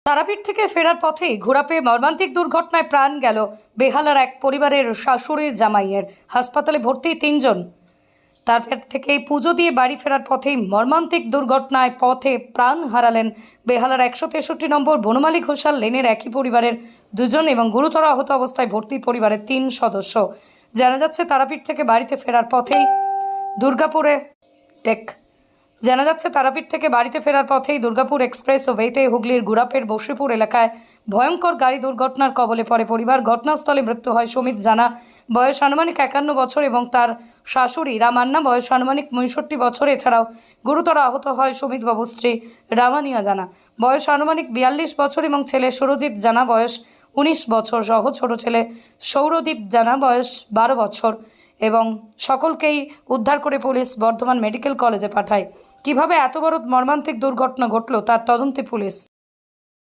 তারাপীঠ থেকে ফেরার পথেই ঘোরাপে মর্মান্তিক দুর্ঘটনায় প্রাণ গেল বেহালার এক পরিবারের শাশুড়ি জামাইয়ের। হাসপাতালে ভর্তি 3 জন। তারপর থেকেই পুজো দিয়ে বাড়ি ফেরার পথেই মর্মান্তিক দুর্ঘটনায় পথে প্রাণ হারালেন বেহালার 163 নম্বর বনমালী ঘোষাল লেনের একই পরিবারের 2 জন এবং গুরুতর আহত অবস্থায় ভর্তি পরিবারের 3 সদস্য। জানা যাচ্ছে তারাপীঠ থেকে বাড়িতে ফেরার পথেই দুর্গাপুর এক্সপ্রেসওয়েতে হুগলির গুড়াপের বসিপুর এলাকায় ভয়ঙ্কর গাড়ি দুর্ঘটনার কবলে পড়ে পরিবার। ঘটনাস্থলে মৃত্যু হয় সুমিত জানা, বয়স আনুমানিক 51 বছর, এবং তার শাশুড়ি রামান্না, বয়স আনুমানিক 65 বছর। এছাড়াও গুরুতর আহত হয় সুমিত বাবু স্ত্রী রামানিয়া জানা, বয়স আনুমানিক 42 বছর, এবং ছেলে সুরজিৎ জানা, বয়স 19 বছর সহ ছোট ছেলে সৌরদীপ জানা, বয়স 12 বছর। এবং সকলকেই উদ্ধার করে পুলিশ বর্ধমান মেডিকেল কলেজে পাঠায়। কিভাবে এত বড় মর্মান্তিক দুর্ঘটনা ঘটল তার তদন্তে পুলিশ।